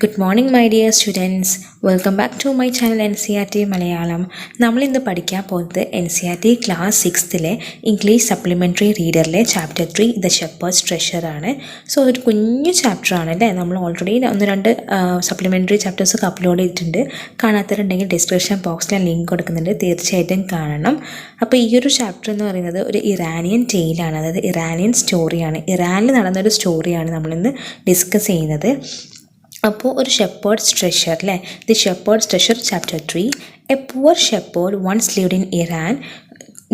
Good morning my dear students. Welcome back to my channel NCERT Malayalam. നമ്മൾ ഇന്ന് പഠിക്കാൻ പോകുന്നത് NCERT ക്ലാസ് 6ലെ ഇംഗ്ലീഷ് സപ്ലിമെൻ്ററി റീഡറിലെ ചാപ്റ്റർ 3 ദ ഷെപ്പേർഡ്സ് ട്രഷർ ആണ്. സോ അതൊരു കുഞ്ഞു ചാപ്റ്റർ ആണ് അല്ലേ. നമ്മൾ ഓൾറെഡി 1-2 സപ്ലിമെൻ്ററി ചാപ്റ്റേഴ്സ് ഒക്കെ അപ്ലോഡ് ചെയ്തിട്ടുണ്ട്. കാണാത്തവരുണ്ടെങ്കിൽ ഡിസ്ക്രിപ്ഷൻ ബോക്സിൽ ലിങ്ക് കൊടുക്കുന്നുണ്ട്, തീർച്ചയായിട്ടും കാണണം. അപ്പോൾ ഈ ഒരു ചാപ്റ്റർ എന്ന് പറയുന്നത് ഒരു ഇറാനിയൻ ടെയിലാണ്, അതായത് ഇറാനിയൻ സ്റ്റോറിയാണ്. ഇറാനിൽ നടന്നൊരു സ്റ്റോറിയാണ് നമ്മളിന്ന് ഡിസ്കസ് ചെയ്യുന്നത്. അപ്പോൾ ഒരു ഷെപ്പേർഡ്സ് ട്രഷർ അല്ലേ. The shepherd's treasure chapter 3. A poor shepherd once lived in Iran.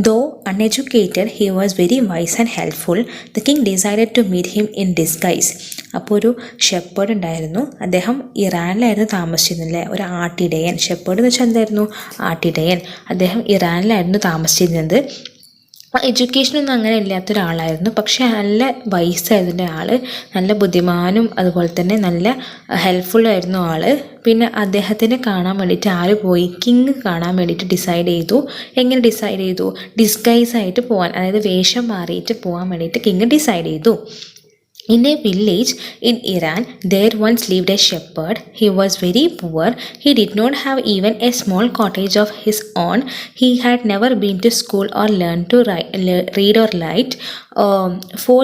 Though uneducated, he was very wise and helpful. The king decided to meet him in disguise. അപ്പോൾ ഒരു ഷെപ്പേർഡ് ഉണ്ടായിരുന്നു, അദ്ദേഹം ഇറാനിലായിരുന്നു താമസിച്ചിരുന്നില്ലേ. ഒരു ആട്ടിടയൻ. Shepherd എന്ന് വെച്ചാൽ എന്തായിരുന്നു? ആട്ടിടയൻ. അദ്ദേഹം ഇറാനിലായിരുന്നു താമസിച്ചിരുന്നത്. എഡ്യൂക്കേഷനൊന്നും അങ്ങനെ ഇല്ലാത്ത ഒരാളായിരുന്നു, പക്ഷേ നല്ല വയസ്സായിരുന്നു ആൾ. നല്ല ബുദ്ധിമാനും അതുപോലെ തന്നെ നല്ല ഹെൽപ്ഫുള്ളായിരുന്നു ആൾ. പിന്നെ അദ്ദേഹത്തിനെ കാണാൻ വേണ്ടിയിട്ട് ആര് പോയി? കിങ് കാണാൻ വേണ്ടിയിട്ട് ഡിസൈഡ് ചെയ്തു. എങ്ങനെ ഡിസൈഡ് ചെയ്തു? ഡിസ്ഗൈസ് ആയിട്ട് പോകാൻ, അതായത് വേഷം മാറിയിട്ട് പോകാൻ വേണ്ടിയിട്ട് കിങ് ഡിസൈഡ് ചെയ്തു. In a village in Iran, there once lived a shepherd. He was very poor. He did not have even a small cottage of his own. He had never been to school or learned to read or write, for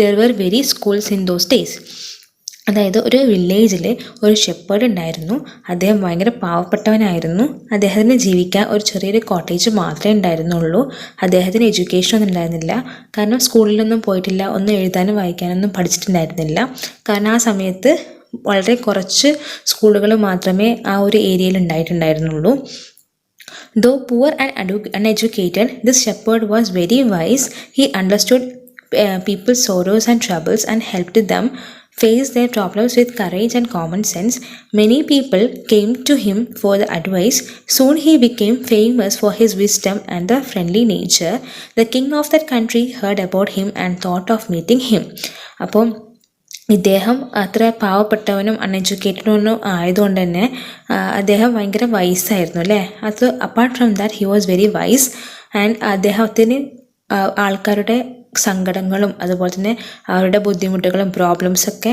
there were very schools in those days. അതായത് ഒരു വില്ലേജിൽ ഒരു shepherd ഉണ്ടായിരുന്നു. അദ്ദേഹം ഭയങ്കര പാവപ്പെട്ടവനായിരുന്നു. അദ്ദേഹത്തിന് ജീവിക്കാൻ ഒരു ചെറിയൊരു കോട്ടേജ് മാത്രമേ ഉണ്ടായിരുന്നുള്ളൂ. അദ്ദേഹത്തിന് എഡ്യൂക്കേഷനൊന്നും ഉണ്ടായിരുന്നില്ല, കാരണം സ്കൂളിലൊന്നും പോയിട്ടില്ല, ഒന്നും എഴുതാനും വായിക്കാനൊന്നും പഠിച്ചിട്ടുണ്ടായിരുന്നില്ല. കാരണം ആ സമയത്ത് വളരെ കുറച്ച് സ്കൂളുകൾ മാത്രമേ ആ ഒരു ഏരിയയിൽ ഉണ്ടായിട്ടുണ്ടായിരുന്നുള്ളൂ. Though poor and uneducated, this shepherd was very wise. He understood people's sorrows and troubles and helped them face their problems with courage and common sense. Many people came to him for the advice. Soon he became famous for his wisdom and the friendly nature. The king of that country heard about him and thought of meeting him. അപ്പോൾ ഇദ്ദേഹം അത്ര പാവപ്പെട്ടവനും അൺഎഡ്യൂക്കേറ്റഡൊന്നും ആയതുകൊണ്ട് തന്നെ അദ്ദേഹം ഭയങ്കര വയസ്സായിരുന്നു അല്ലേ. അത് apart from that he was very wise. And അദ്ദേഹത്തിന് ആൾക്കാരുടെ സങ്കടങ്ങളും അതുപോലെ തന്നെ അവരുടെ ബുദ്ധിമുട്ടുകളും പ്രോബ്ലംസൊക്കെ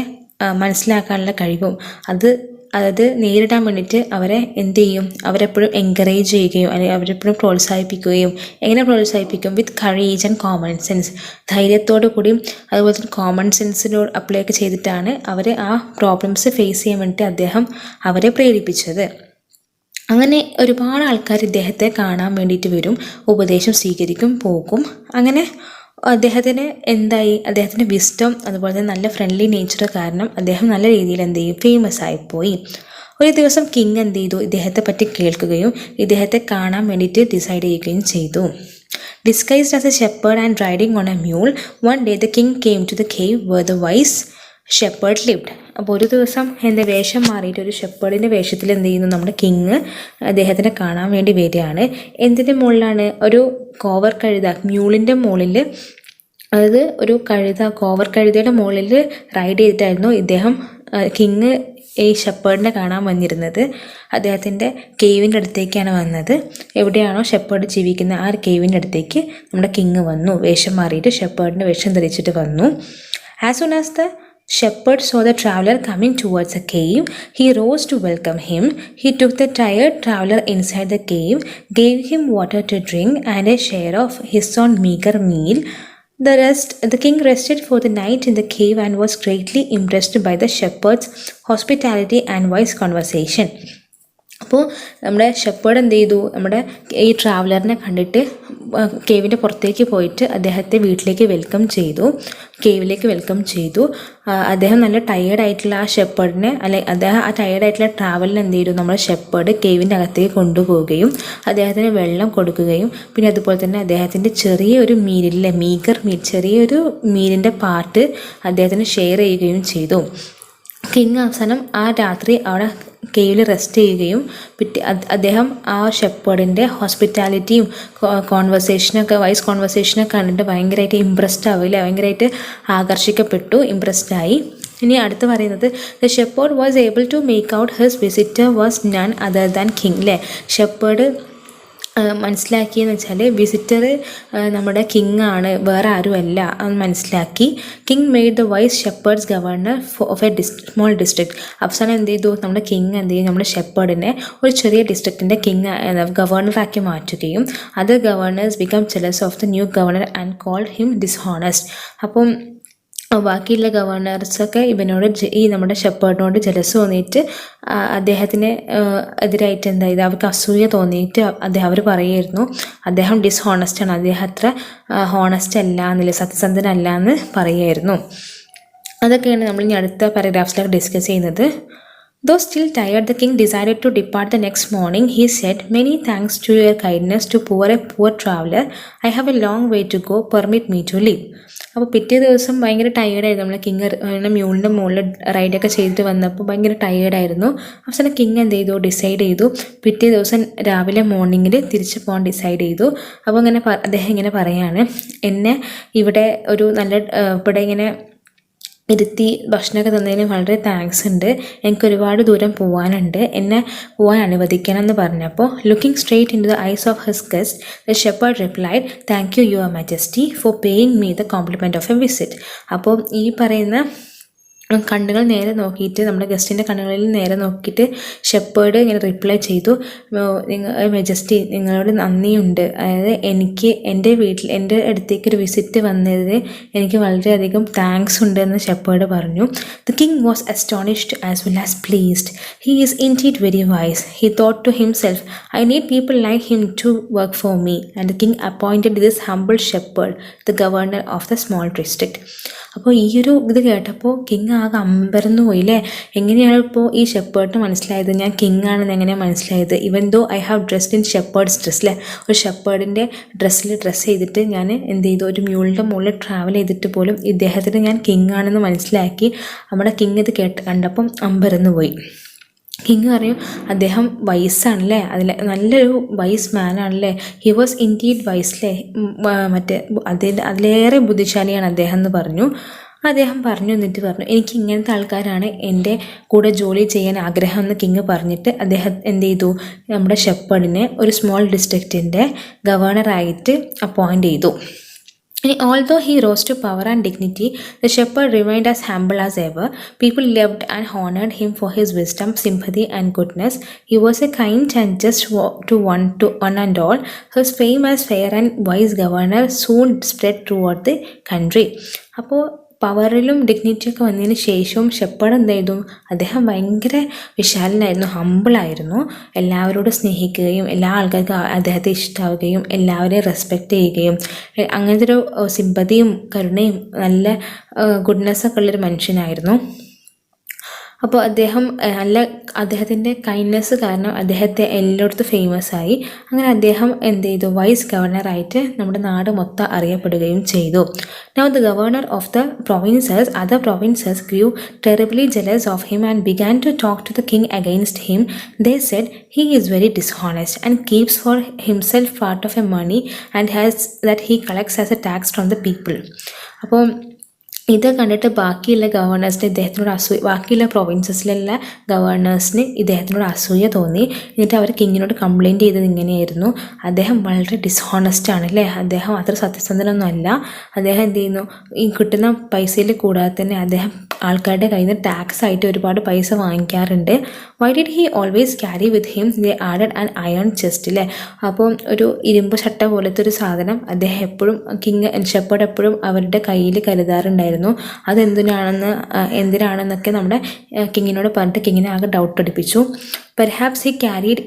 മനസ്സിലാക്കാനുള്ള കഴിവും അതായത് നേരിടാൻ വേണ്ടിയിട്ട് അവരെ എന്ത് ചെയ്യും? അവരെപ്പോഴും എൻകറേജ് ചെയ്യുകയും അല്ലെങ്കിൽ അവരെപ്പോഴും പ്രോത്സാഹിപ്പിക്കുകയും. എങ്ങനെ പ്രോത്സാഹിപ്പിക്കും? With courage and common sense. ധൈര്യത്തോടു കൂടിയും അതുപോലെ തന്നെ കോമൺ സെൻസിനോട് അപ്ലൈ ഒക്കെ ചെയ്തിട്ടാണ് അവർ ആ പ്രോബ്ലംസ് ഫേസ് ചെയ്യാൻ വേണ്ടിയിട്ട് അദ്ദേഹം അവരെ പ്രേരിപ്പിച്ചത്. അങ്ങനെ ഒരുപാട് ആൾക്കാർ ഇദ്ദേഹത്തെ കാണാൻ വേണ്ടിയിട്ട് വരും, ഉപദേശം സ്വീകരിക്കും, പോകും. അങ്ങനെ അദ്ദേഹത്തിന് എന്തായി? അദ്ദേഹത്തിൻ്റെ വിസ്ഡം അതുപോലെ തന്നെ നല്ല ഫ്രണ്ട്ലി നേച്ചർ കാരണം അദ്ദേഹം നല്ല രീതിയിൽ എന്ത് ചെയ്യും? ഫേമസ് ആയിപ്പോയി. ഒരു ദിവസം കിങ് എന്ത് ചെയ്തു? ഇദ്ദേഹത്തെ പറ്റി കേൾക്കുകയും ഇദ്ദേഹത്തെ കാണാൻ വേണ്ടിയിട്ട് ഡിസൈഡ് ചെയ്യുകയും ചെയ്തു. Disguised as a shepherd and riding on a mule, one day the king came to the cave where the wise shepherd lived. അപ്പോൾ ഒരു ദിവസം എൻ്റെ വേഷം മാറിയിട്ട് ഒരു ഷെപ്പേർഡിൻ്റെ വേഷത്തിൽ എന്ത് ചെയ്യുന്നു? നമ്മുടെ കിങ് അദ്ദേഹത്തിനെ കാണാൻ വേണ്ടി വരികയാണ്. എന്തിൻ്റെ മുകളിലാണ്? ഒരു കോവർ കഴുത, മ്യൂളിൻ്റെ മുകളിൽ, അതായത് ഒരു കഴുത, കോവർ കഴുതയുടെ മുകളിൽ റൈഡ് ചെയ്തിട്ടായിരുന്നു ഇദ്ദേഹം കിങ് ഈ ഷെപ്പേർഡിനെ കാണാൻ വന്നിരുന്നത്. അദ്ദേഹത്തിൻ്റെ കേവിൻ്റെ അടുത്തേക്കാണ് വന്നത്. എവിടെയാണോ ഷെപ്പേർഡ് ജീവിക്കുന്നത് ആ കേവിൻ്റെ അടുത്തേക്ക് നമ്മുടെ കിങ് വന്നു. വേഷം മാറിയിട്ട് ഷെപ്പേർഡിൻ്റെ വേഷം ധരിച്ചിട്ട് വന്നു. As soon as the shepherd saw the traveler coming towards the cave, he rose to welcome him. He took the tired traveler inside the cave, gave him water to drink and a share of his own meager meal. The king rested for the night in the cave and was greatly impressed by the shepherd's hospitality and wise conversation. അപ്പോൾ നമ്മുടെ shepherd എന്ത് ചെയ്തു? നമ്മുടെ ഈ ട്രാവലറിനെ കണ്ടിട്ട് കേവിൻ്റെ പുറത്തേക്ക് പോയിട്ട് അദ്ദേഹത്തെ വീട്ടിലേക്ക് വെൽക്കം ചെയ്തു, കേവിലേക്ക് വെൽക്കം ചെയ്തു. അദ്ദേഹം നല്ല ടയേർഡായിട്ടുള്ള ആ ഷെപ്പേർഡിനെ അദ്ദേഹം ആ ടയേർഡായിട്ടുള്ള ട്രാവലിന് എന്ത് ചെയ്തു? നമ്മുടെ ഷെപ്പേർഡ് കേവിൻ്റെ അകത്തേക്ക് കൊണ്ടുപോവുകയും അദ്ദേഹത്തിന് വെള്ളം കൊടുക്കുകയും പിന്നെ അതുപോലെ തന്നെ അദ്ദേഹത്തിൻ്റെ ചെറിയൊരു മീലില്ലേ, മീഗർ മീൽ, ചെറിയൊരു മീലിൻ്റെ പാർട്ട് അദ്ദേഹത്തിന് ഷെയർ ചെയ്യുകയും ചെയ്തു. കിങ് അവസാനം ആ രാത്രി അവിടെ കേവിൽ റെസ്റ്റ് ചെയ്യുകയും അദ്ദേഹം ആ ഷെപ്പേർഡിൻ്റെ ഹോസ്പിറ്റാലിറ്റിയും കോൺവെർസേഷനൊക്കെ, വൈസ് കോൺവെർസേഷനൊക്കെ കണ്ടിട്ട് ഭയങ്കരമായിട്ട് ഇമ്പ്രസ്ഡ് ആവില്ല, ഭയങ്കരമായിട്ട് ആകർഷിക്കപ്പെട്ടു, ഇമ്പ്രസ്ഡായി. ഇനി അടുത്ത് പറയുന്നത് the shepherd was able to make out his visitor was none other than king. അല്ലേ, ഷെപ്പേർഡ് മനസ്സിലാക്കിയെന്ന് വെച്ചാൽ വിസിറ്റർ നമ്മുടെ കിങ് ആണ്, വേറെ ആരുമല്ല എന്ന് മനസ്സിലാക്കി. King made the wise shepherd's governor of a small district. അവസാനം എന്ത് ചെയ്തു, നമ്മുടെ കിങ് എന്ത് ചെയ്യും, നമ്മുടെ ഷെപ്പേർഡിനെ ഒരു ചെറിയ ഡിസ്ട്രിക്റ്റിൻ്റെ കിങ് ഗവർണറാക്കി മാറ്റുകയും other governor's become jealous of the new governor and called him dishonest. അപ്പം ബാക്കിയുള്ള ഗവർണേഴ്സൊക്കെ ഇവനോട് ഈ നമ്മുടെ ഷെപ്പേർഡിനോട് ജലസ് തോന്നിയിട്ട് അദ്ദേഹത്തിന് എതിരായിട്ട് എന്തായത് അവർക്ക് അസൂയ തോന്നിയിട്ട് അവർ പറയുമായിരുന്നു അദ്ദേഹം ഡിസ്ഹോണസ്റ്റാണ്, അദ്ദേഹം അത്ര ഹോണസ്റ്റ് അല്ല എന്നില്ല, സത്യസന്ധനല്ല എന്ന് പറയുമായിരുന്നു. അതൊക്കെയാണ് നമ്മൾ ഇനി അടുത്ത പാരഗ്രാഫ്സിലൊക്കെ ഡിസ്കസ് ചെയ്യുന്നത്. Though still tired, the king decided to depart the next morning. He said, "Many thanks to your kindness to a poor traveler. I have a long way to go. Permit me to leave." അപ്പോൾ പിറ്റേ ദിവസം ഭയങ്കര ടയേർഡായിരുന്നു. നമ്മൾ king മ്യൂളിൻ്റെ മുകളിൽ റൈഡൊക്കെ ചെയ്തിട്ട് വന്നപ്പോൾ ഭയങ്കര ടയേർഡായിരുന്നു. അവസാനം കിങ് എന്ത് ചെയ്തു, ഡിസൈഡ് ചെയ്തു പിറ്റേ ദിവസം രാവിലെ മോർണിംഗിൽ തിരിച്ചു പോകാൻ ഡിസൈഡ് ചെയ്തു. അപ്പോൾ അദ്ദേഹം ഇങ്ങനെ പറയാണ്, എന്നെ ഇവിടെ ഒരു നല്ല ഇവിടെ ഇങ്ങനെ ഇരുത്തി ഭക്ഷണമൊക്കെ തന്നതിന് വളരെ താങ്ക്സ് ഉണ്ട്, എനിക്ക് ഒരുപാട് ദൂരം പോകാനുണ്ട്, എന്നെ പോകാൻ അനുവദിക്കണം എന്ന് പറഞ്ഞപ്പോൾ looking straight into the eyes of his guest the shepherd replied, thank you your majesty for paying me the compliment of a visit. അപ്പോൾ ഈ പറയുന്ന കണ്ണുകൾ നേരെ നോക്കിയിട്ട്, നമ്മുടെ ഗസ്റ്റിൻ്റെ കണ്ണുകളിൽ നേരെ നോക്കിയിട്ട് ഷെപ്പേർഡ് ഇങ്ങനെ റിപ്ലൈ ചെയ്തു, മെജസ്റ്റി നിങ്ങളോട് നന്ദിയുണ്ട്, അതായത് എനിക്ക് എൻ്റെ അടുത്തേക്ക് ഒരു വിസിറ്റ് വന്നതിന് എനിക്ക് വളരെയധികം താങ്ക്സ് ഉണ്ട് എന്ന് ഷെപ്പേർഡ് പറഞ്ഞു. The king was astonished as well as pleased. He is indeed very wise. He thought to himself, I need people like him to work for me. And the king appointed this humble shepherd the governor of the small district. അപ്പോൾ ഈ ഒരു ഇത് കേട്ടപ്പോൾ king ആകെ അമ്പരന്ന് പോയില്ലേ, എങ്ങനെയാണ് ഇപ്പോൾ ഈ ഷെപ്പേർഡിന് മനസ്സിലായത് ഞാൻ കിങ് ആണെന്ന് എങ്ങനെയാണ് മനസ്സിലായത്? Even though I have dressed in shepherd's dress അല്ലേ, ഒരു ഷെപ്പേർഡിൻ്റെ ഡ്രസ്സ് ചെയ്തിട്ട് ഞാൻ എന്ത് ചെയ്തു, ഒരു മ്യൂളിൻ്റെ മുകളിൽ ട്രാവൽ ചെയ്തിട്ട് പോലും ഇദ്ദേഹത്തിന് ഞാൻ കിങ് ആണെന്ന് മനസ്സിലാക്കി. നമ്മുടെ കിങ് ഇത് കണ്ടപ്പം അമ്പരന്ന് പോയി. കിങ് പറയും അദ്ദേഹം വൈസാണല്ലേ, നല്ലൊരു വൈസ് മാനാണല്ലേ, ഹി വാസ് ഇൻഡീഡ് വൈസ് അല്ലേ, അതിലേറെ ബുദ്ധിശാലിയാണ് അദ്ദേഹം എന്ന് പറഞ്ഞു. അദ്ദേഹം എന്നിട്ട് പറഞ്ഞു എനിക്ക് ഇങ്ങനത്തെ ആൾക്കാരാണ് എൻ്റെ കൂടെ ജോലി ചെയ്യാൻ ആഗ്രഹം എന്ന് കിങ് പറഞ്ഞിട്ട് അദ്ദേഹം എന്ത് ചെയ്തു, നമ്മുടെ ഷെപ്പേർഡിനെ ഒരു സ്മോൾ ഡിസ്ട്രിക്റ്റിൻ്റെ ഗവർണറായിട്ട് അപ്പോയിൻ്റ് ചെയ്തു. Although he rose to power and dignity, the shepherd remained as humble as ever. People loved and honored him for his wisdom, sympathy, and goodness. He was a kind and just to one and all. His fame as fair and wise governor soon spread throughout the country. അപ്പോൾ പവറിലും ഡിഗ്നിറ്റിയൊക്കെ വന്നതിന് ശേഷവും shepherd എന്ത് ചെയ്തു, അദ്ദേഹം ഭയങ്കര വിശാലനായിരുന്നു, ഹമ്പിളായിരുന്നു, എല്ലാവരോടും സ്നേഹിക്കുകയും എല്ലാ ആൾക്കാർക്കും അദ്ദേഹത്തെ ഇഷ്ടമാവുകയും എല്ലാവരെയും റെസ്പെക്റ്റ് ചെയ്യുകയും അങ്ങനത്തെ ഒരു സിമ്പതിയും കരുണയും നല്ല ഗുഡ്നെസ്സൊക്കെ ഉള്ളൊരു മനുഷ്യനായിരുന്നു. അപ്പോൾ അദ്ദേഹത്തിൻ്റെ കൈൻഡ്നെസ് കാരണം അദ്ദേഹത്തെ എല്ലായിടത്തും ഫേമസ് ആയി. അങ്ങനെ അദ്ദേഹം എന്ത് ചെയ്തു, വൈസ് ഗവർണറായിട്ട് നമ്മുടെ നാട് മൊത്തം അറിയപ്പെടുകയും ചെയ്തു. Now the governor of the other provinces grew terribly jealous of him and began to talk to the king against him. They said he is very dishonest and keeps for himself part of a money and that he collects as a tax from the people. അപ്പോൾ ഇത് കണ്ടിട്ട് ബാക്കിയുള്ള ഗവർണേഴ്സിന് ബാക്കിയുള്ള പ്രൊവിൻസസിലുള്ള ഗവർണേഴ്സിന് ഇദ്ദേഹത്തിനോട് അസൂയ തോന്നി. എന്നിട്ട് അവർ കിങ്ങിനോട് complaint ചെയ്തത് ഇങ്ങനെയായിരുന്നു, അദ്ദേഹം വളരെ ഡിസ്ഹോണസ്റ്റ് ആണ് അല്ലേ, അദ്ദേഹം അത്ര സത്യസന്ധനൊന്നും അല്ല, അദ്ദേഹം എന്ത് ചെയ്യുന്നു, ഈ കിട്ടുന്ന പൈസയിൽ കൂടാതെ തന്നെ അദ്ദേഹം ആൾക്കാരുടെ കയ്യിൽ നിന്ന് ടാക്സ് ആയിട്ട് ഒരുപാട് പൈസ വാങ്ങിക്കാറുണ്ട്. Why did he always carry with him they added an iron chest അല്ലേ. അപ്പം ഒരു ഇരുമ്പ് ചട്ട പോലത്തെ ഒരു സാധനം അദ്ദേഹം എപ്പോഴും ഷെപ്പേർഡ് എപ്പോഴും അവരുടെ കയ്യിൽ കരുതാറുണ്ടായിരുന്നു. എന്തിനാണെന്നൊക്കെ നമ്മുടെ കിങ്ങിനോട് പറഞ്ഞിട്ട് കിങ്ങിനെ ആകെ doubt അടിപ്പിച്ചു. Perhaps he carried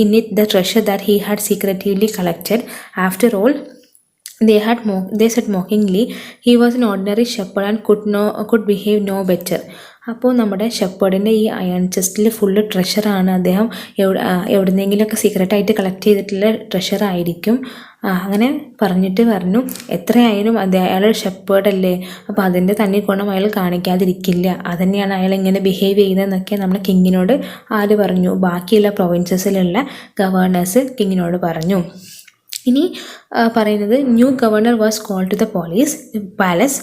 in it the treasure that he had secretly collected. After all, they said mockingly, he was an ordinary shepherd and could behave no better. അപ്പോൾ നമ്മുടെ ഷെപ്പേർഡിൻ്റെ ഈ അയൺ ചെസ്റ്റിൽ ഫുള്ള് ട്രഷറാണ്, അദ്ദേഹം എവിടെന്നെങ്കിലുമൊക്കെ സീക്രട്ടായിട്ട് കളക്ട് ചെയ്തിട്ടുള്ള ട്രഷറായിരിക്കും. അങ്ങനെ പറഞ്ഞു എത്രയായാലും അയാൾ ഷെപ്പേർഡല്ലേ, അപ്പോൾ അതിൻ്റെ തന്നെ ഗുണം അയാൾ കാണിക്കാതിരിക്കില്ല, അതന്നെയാണ് അയാൾ ഇങ്ങനെ ബിഹേവ് ചെയ്യുന്നതെന്നൊക്കെ നമ്മുടെ കിങ്ങിനോട് പറഞ്ഞു. ബാക്കിയുള്ള പ്രൊവിൻസസിലുള്ള ഗവർണേഴ്സ് കിങ്ങിനോട് പറഞ്ഞു. ഇനി പറയുന്നത് new governor was called to the palace.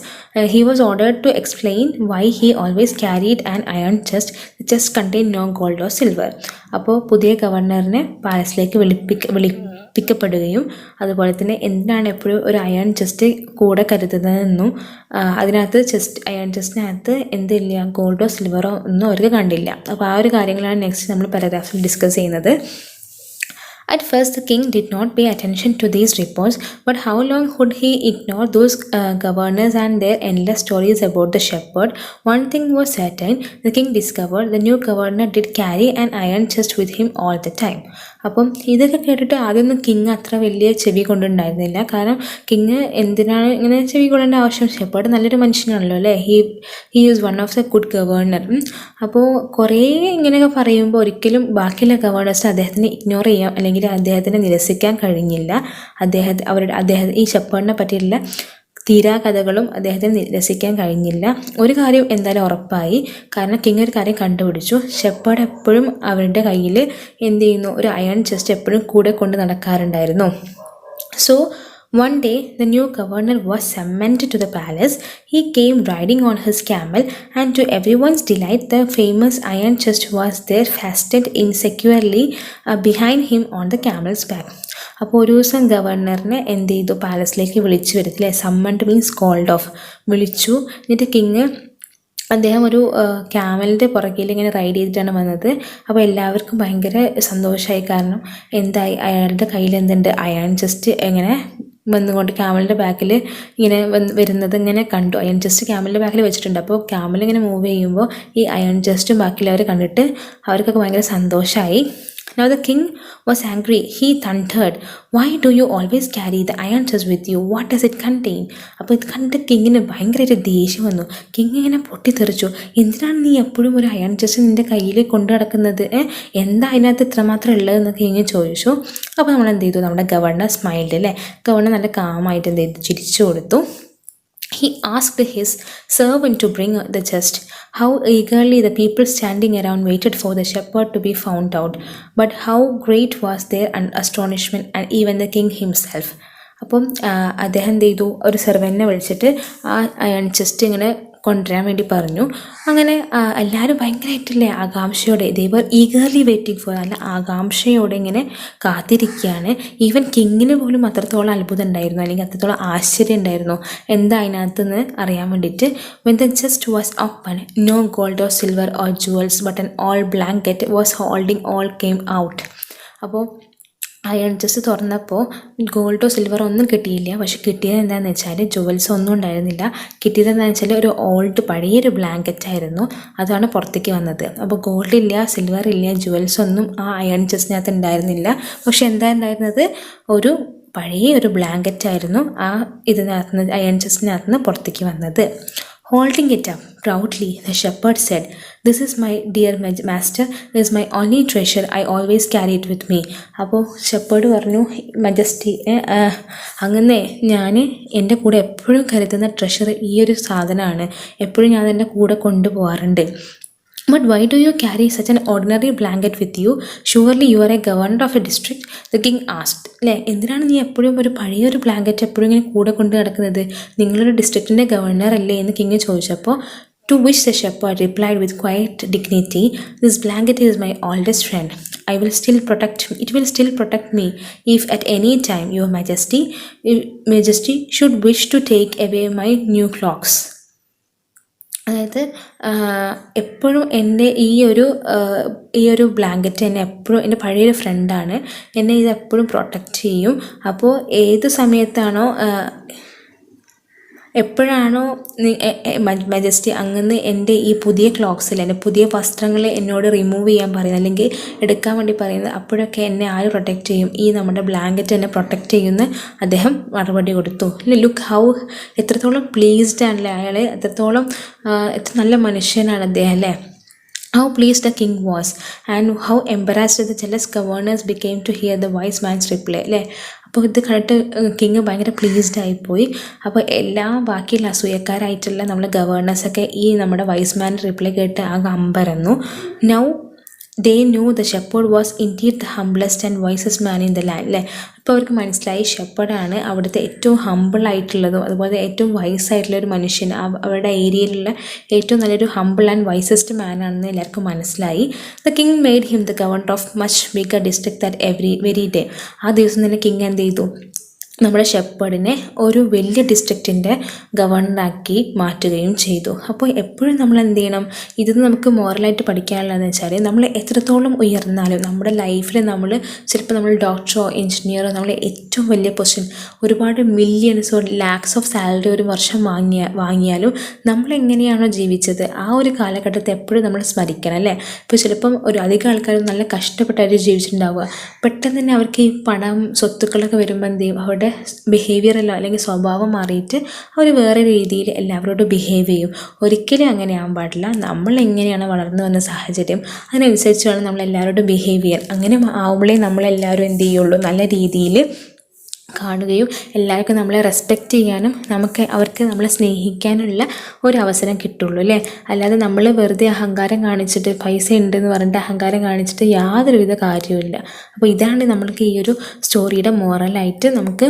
He was ordered to explain why he always carried an iron chest contain no gold or silver. അപ്പോൾ പുതിയ ഗവർണറിനെ പാലസിലേക്ക് പഠിപ്പിക്കപ്പെടുകയും അതുപോലെ തന്നെ എന്തിനാണ് എപ്പോഴും ഒരു അയൺ ചെസ്റ്റ് കൂടെ കരുതുന്നതെന്നും അതിനകത്ത് അയൺ ചെസ്റ്റിനകത്ത് എന്തില്ല, ഗോൾഡോ സിൽവറോ ഒന്നും അവർക്ക് കണ്ടില്ല. അപ്പോൾ ആ ഒരു കാര്യങ്ങളാണ് നെക്സ്റ്റ് നമ്മൾ പാരഗ്രാഫിൽ ഡിസ്കസ് ചെയ്യുന്നത്. At first, the king did not pay attention to these reports, but how long would he ignore those governors and their endless stories about the shepherd? One thing was certain, the king discovered the new governor did carry an iron chest with him all the time. അപ്പം ഇതൊക്കെ കേട്ടിട്ട് ആദ്യമൊന്നും king അത്ര വലിയ ചെവി കൊണ്ടുണ്ടായിരുന്നില്ല. കാരണം king എന്തിനാണ് ഇങ്ങനെ ചെവി കൊള്ളേണ്ട ആവശ്യം? ഷെപ്പേർഡ് നല്ലൊരു മനുഷ്യനാണല്ലോ അല്ലേ, he is one of the good governor. അപ്പോൾ കുറേ ഇങ്ങനെയൊക്കെ പറയുമ്പോൾ ഒരിക്കലും ബാക്കിയുള്ള ഗവർണേഴ്സിന് അദ്ദേഹത്തിന് ഇഗ്നോർ ചെയ്യാം അല്ലെങ്കിൽ അദ്ദേഹത്തിന് നിരസിക്കാൻ കഴിഞ്ഞില്ല. അദ്ദേഹം ഈ ഷെപ്പേർഡിനെ പറ്റിയുള്ള തീരാ കഥകളും അദ്ദേഹത്തിന് നിരസിക്കാൻ കഴിഞ്ഞില്ല. ഒരു കാര്യം എന്തായാലും ഉറപ്പായി, കാരണം കിങ് ഒരു കാര്യം കണ്ടുപിടിച്ചു. ഷെപ്പേർഡ് എപ്പോഴും അവരുടെ കയ്യിൽ എന്ത് ചെയ്യുന്നു, ഒരു അയൺ ചെസ്റ്റ് എപ്പോഴും കൂടെ കൊണ്ട് നടക്കാറുണ്ടായിരുന്നു. So one day the new governor was summoned to the palace. He came riding on his camel, and to everyone's delight the famous iron chest was there fastened insecurely behind him on the camel's back. അപ്പോൾ ഒരു ദിവസം ഗവർണറിനെ എന്ത് ചെയ്തു, പാലസിലേക്ക് വിളിച്ചു വരുത്തില്ലേ. സമ്മൺഡ് means called off, വിളിച്ചു. എന്നിട്ട് king അദ്ദേഹം ഒരു ക്യാമലിൻ്റെ പുറകിൽ ഇങ്ങനെ റൈഡ് ചെയ്തിട്ടാണ് വന്നത്. അപ്പോൾ എല്ലാവർക്കും ഭയങ്കര സന്തോഷമായി. കാരണം എന്തായി, അയാളുടെ കയ്യിൽ എന്തുണ്ട്, അയൺ ചെസ്റ്റ് എങ്ങനെ വന്നുകൊണ്ട് ക്യാമലിൻ്റെ ബാക്കിൽ ഇങ്ങനെ വരുന്നത് ഇങ്ങനെ കണ്ടു. അയൺ ചെസ്റ്റ് ക്യാമലിൻ്റെ ബാക്കിൽ വെച്ചിട്ടുണ്ട്. അപ്പോൾ ക്യാമൽ ഇങ്ങനെ മൂവ് ചെയ്യുമ്പോൾ ഈ അയൺ ചെസ്റ്റും ബാക്കിയുള്ളവർ കണ്ടിട്ട് അവർക്കൊക്കെ ഭയങ്കര സന്തോഷമായി. Now the king was angry. He thundered, "Why do you always carry the iron chest with you? What does it contain?" അപ്പോൾ ഇത് കണ്ടിട്ട് കിങ്ങിന് ഭയങ്കരമായിട്ട് ദേഷ്യം വന്നു. കിങ് ഇങ്ങനെ പൊട്ടിത്തെറിച്ചു. എന്തിനാണ് നീ എപ്പോഴും ഒരു അയൺ ചെസ്റ്റ് നിൻ്റെ കയ്യിൽ കൊണ്ടു നടക്കുന്നത്? എന്താ അതിനകത്ത് ഇത്രമാത്രം ഉള്ളതെന്ന് കിങ് ചോദിച്ചു. അപ്പോൾ നമ്മൾ എന്ത് ചെയ്തു, നമ്മുടെ ഗവർണർ സ്മൈൽഡ് അല്ലേ. ഗവർണർ നല്ല കാമായിട്ട് എന്ത് ചെയ്തു, ചിരിച്ചു കൊടുത്തു. He asked his servant to bring the chest. How eagerly the people standing around waited for the shepherd to be found out. But how great was their astonishment, and even the king himself. അപ്പം അദ്ദേഹം എന്ത് ചെയ്തു, ഒരു സെർവൻറ്റിനെ വിളിച്ചിട്ട് ആ iron chest ഇങ്ങനെ കൊണ്ടുവരാൻ വേണ്ടി പറഞ്ഞു. അങ്ങനെ എല്ലാവരും ഭയങ്കരമായിട്ടില്ലേ ആകാംക്ഷയോടെ, ദേ വർ ഈഗർലി വെയിറ്റിംഗ് ഫോർ, നല്ല ആകാംക്ഷയോടെ ഇങ്ങനെ കാത്തിരിക്കുകയാണ്. ഈവൻ കിങ്ങിന് പോലും അത്രത്തോളം അത്ഭുതം ഉണ്ടായിരുന്നു, അല്ലെങ്കിൽ അത്രത്തോളം ആശ്ചര്യം ഉണ്ടായിരുന്നു എന്താ അതിനകത്തുനിന്ന് അറിയാൻ വേണ്ടിയിട്ട്. When the chest was open, no gold or silver or jewels but an old blanket was holding all came out. അപ്പോൾ അയൺ ചെസ്റ്റ് തുറന്നപ്പോൾ ഗോൾഡോ സിൽവറോ ഒന്നും കിട്ടിയില്ല. പക്ഷെ കിട്ടിയത് എന്താണെന്ന് വെച്ചാൽ ജുവൽസ് ഒന്നും ഉണ്ടായിരുന്നില്ല. കിട്ടിയത് എന്താണെന്ന് വെച്ചാൽ ഒരു ഓൾഡ് പഴയൊരു ബ്ലാങ്കറ്റ് ആയിരുന്നു. അതാണ് പുറത്തേക്ക് വന്നത്. അപ്പോൾ ഗോൾഡ് ഇല്ല, സിൽവർ ഇല്ല, ജുവൽസ് ഒന്നും ആ അയൺ ചെസ്റ്റിനകത്ത് ഉണ്ടായിരുന്നില്ല. പക്ഷെ എന്താ ഉണ്ടായിരുന്നത്, ഒരു പഴയ ഒരു ബ്ലാങ്കറ്റ് ആയിരുന്നു ആ ഇതിനകത്ത് അയൺ ചെസ്റ്റിനകത്ത് നിന്ന് പുറത്തേക്ക് വന്നത്. Holding it up proudly, the shepherd said, "This is my dear master. This is my only treasure. I always carry it with me." അപ്പോൾ ഷെപ്പേർഡ് പറഞ്ഞു, മജസ്റ്റി, അങ്ങനെ ഞാൻ എൻ്റെ കൂടെ എപ്പോഴും കരുതുന്ന ട്രഷർ ഈ ഒരു സാധനമാണ്, എപ്പോഴും ഞാൻ എൻ്റെ കൂടെ കൊണ്ടുപോകാറുണ്ട്. But why do you carry such an ordinary blanket with you? Surely you are a governor of a district, the king asked. അല്ലേ, എന്തിനാണ് നീ എപ്പോഴും ഒരു പഴയൊരു ബ്ലാങ്കറ്റ് എപ്പോഴും ഇങ്ങനെ കൂടെ കൊണ്ട് നടക്കുന്നത്? നിങ്ങളൊരു ഡിസ്ട്രിക്റ്റിൻ്റെ ഗവർണർ അല്ലേ എന്ന് കിങ് ചോദിച്ചപ്പോൾ to which the shepherd replied with quiet dignity, "This blanket is my oldest friend. It will still protect me if at any time your majesty should wish to take away my new clothes." അതായത് എപ്പോഴും എൻ്റെ ഈ ഒരു blanket എന്നെ എപ്പോഴും എൻ്റെ പഴയൊരു ഫ്രണ്ടാണ്, എന്നെ ഇത് എപ്പോഴും പ്രൊട്ടക്റ്റ് ചെയ്യും. അപ്പോൾ ഏത് സമയത്താണോ എപ്പോഴാണോ മജസ്റ്റി അങ്ങനെ എൻ്റെ ഈ പുതിയ ക്ലോക്സിൽ, എൻ്റെ പുതിയ വസ്ത്രങ്ങൾ എന്നോട് റിമൂവ് ചെയ്യാൻ പറയുന്നത് അല്ലെങ്കിൽ എടുക്കാൻ വേണ്ടി പറയുന്നത്, അപ്പോഴൊക്കെ എന്നെ ആര് പ്രൊട്ടക്റ്റ് ചെയ്യും? ഈ നമ്മുടെ ബ്ലാങ്കറ്റ് എന്നെ പ്രൊട്ടക്റ്റ് ചെയ്യുമെന്ന് അദ്ദേഹം മറുപടി കൊടുത്തു. ലുക്ക് ഹൗ, എത്രത്തോളം പ്ലീസ്ഡ് ആണല്ലേ അയാൾ, എത്ര നല്ല മനുഷ്യനാണ് അദ്ദേഹം അല്ലേ. How pleased the king was, and how embarrassed the jealous governors became to hear the wise man's reply. അല്ലേ, അപ്പോൾ ഇത് കണ്ടിട്ട് കിങ് ഭയങ്കര പ്ലീസ്ഡ് ആയിപ്പോയി. അപ്പോൾ എല്ലാ ബാക്കിയുള്ള അസൂയക്കാരായിട്ടുള്ള നമ്മളെ ഗവർണേഴ്സൊക്കെ ഈ നമ്മുടെ വൈസ് മാൻ്റെ റിപ്ലൈ കേട്ട് ആകെ അമ്പരന്നു. Now they knew the shepherd was indeed the humblest and wisest man in the land അല്ലേ. അപ്പോൾ അവർക്ക് മനസ്സിലായി ഷെപ്പേർഡാണ് അവിടുത്തെ ഏറ്റവും ഹമ്പിളായിട്ടുള്ളതും അതുപോലെ ഏറ്റവും വയസ്സായിട്ടുള്ള ഒരു മനുഷ്യൻ, അവരുടെ ഏരിയയിലുള്ള ഏറ്റവും നല്ലൊരു ഹമ്പിൾ ആൻഡ് വൈസസ്റ്റ് മാൻ ആണെന്ന് എല്ലാവർക്കും മനസ്സിലായി. The king made him the governor of much bigger district that very day. ആ ദിവസം തന്നെ കിങ് എന്ത് ചെയ്തു, നമ്മുടെ ഷെപ്പേർഡിനെ ഒരു വലിയ ഡിസ്ട്രിക്റ്റിൻ്റെ ഗവർണറാക്കി മാറ്റുകയും ചെയ്തു. അപ്പോൾ എപ്പോഴും നമ്മൾ എന്ത് ചെയ്യണം, ഇത് നമുക്ക് മോറലായിട്ട് പഠിക്കാനുള്ളതെന്ന് വെച്ചാൽ നമ്മൾ എത്രത്തോളം ഉയർന്നാലും നമ്മുടെ ലൈഫിൽ നമ്മൾ ചിലപ്പോൾ നമ്മൾ ഡോക്ടറോ എഞ്ചിനീയറോ നമ്മൾ ഏറ്റവും വലിയ പൊസിഷൻ ഒരുപാട് മില്യൺസോ ലാക്സ് ഓഫ് സാലറി ഒരു വർഷം വാങ്ങിയാലും നമ്മളെങ്ങനെയാണോ ജീവിച്ചത് ആ ഒരു കാലഘട്ടത്തെ എപ്പോഴും നമ്മൾ സ്മരിക്കണം അല്ലേ. ഇപ്പോൾ ചിലപ്പം ഒരു അധികം ആൾക്കാർ നല്ല കഷ്ടപ്പെട്ടായിട്ട് ജീവിച്ചിട്ടുണ്ടാവുക, പെട്ടെന്ന് തന്നെ അവർക്ക് ഈ പണം സ്വത്തുക്കളൊക്കെ വരുമ്പോൾ എന്ത് ചെയ്യും, അവരുടെ ബിഹേവിയറല്ലോ അല്ലെങ്കിൽ സ്വഭാവം മാറിയിട്ട് അവർ വേറെ രീതിയിൽ എല്ലാവരോടും ബിഹേവ് ചെയ്യും. ഒരിക്കലും അങ്ങനെ ആവാൻ പാടില്ല. നമ്മൾ എങ്ങനെയാണ് വളർന്നു വന്ന സാഹചര്യം അതിനനുസരിച്ച് വേണം നമ്മൾ എല്ലാവരോടും ബിഹേവ് ചെയ്യാൻ. അങ്ങനെ ആവുമ്പോഴേ നമ്മളെല്ലാവരും എന്ത് ചെയ്യുള്ളൂ, നല്ല രീതിയിൽ കാണുകയും എല്ലാവർക്കും നമ്മളെ റെസ്പെക്റ്റ് ചെയ്യാനും അവർക്ക് നമ്മളെ സ്നേഹിക്കാനുള്ള ഒരു അവസരം കിട്ടുള്ളൂ അല്ലേ. അല്ലാതെ നമ്മൾ വെറുതെ അഹങ്കാരം കാണിച്ചിട്ട് പൈസ ഉണ്ടെന്ന് പറഞ്ഞിട്ട് അഹങ്കാരം കാണിച്ചിട്ട് യാതൊരുവിധ കാര്യവുമില്ല. അപ്പോൾ ഇതാണ് നമ്മൾക്ക് ഈ ഒരു സ്റ്റോറിയുടെ മോറലായിട്ട് നമുക്ക്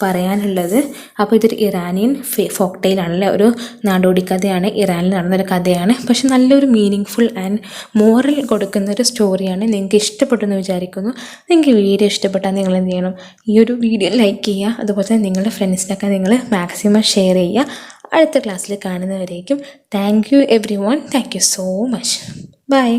പറയാനുള്ളത്. അപ്പോൾ ഇതൊരു ഇറാനിയൻ ഫോക്ക് ടെയിലാണല്ലേ, ഒരു നാടോടി കഥയാണ്, ഇറാനിൽ നടന്നൊരു കഥയാണ്. പക്ഷെ നല്ലൊരു മീനിങ് ഫുൾ ആൻഡ് മോറൽ കൊടുക്കുന്നൊരു സ്റ്റോറിയാണ്. നിങ്ങൾക്ക് ഇഷ്ടപ്പെട്ടെന്ന് വിചാരിക്കുന്നു. നിങ്ങൾക്ക് വീഡിയോ ഇഷ്ടപ്പെട്ടാൽ നിങ്ങൾ എന്ത് ചെയ്യണം, ഈ ഒരു വീഡിയോ ലൈക്ക് ചെയ്യുക, അതുപോലെ തന്നെ നിങ്ങളുടെ ഫ്രണ്ട്സിനൊക്കെ നിങ്ങൾ മാക്സിമം ഷെയർ ചെയ്യുക. അടുത്ത ക്ലാസ്സിൽ കാണുന്നവരേക്കും thank you everyone. Thank you so much. By.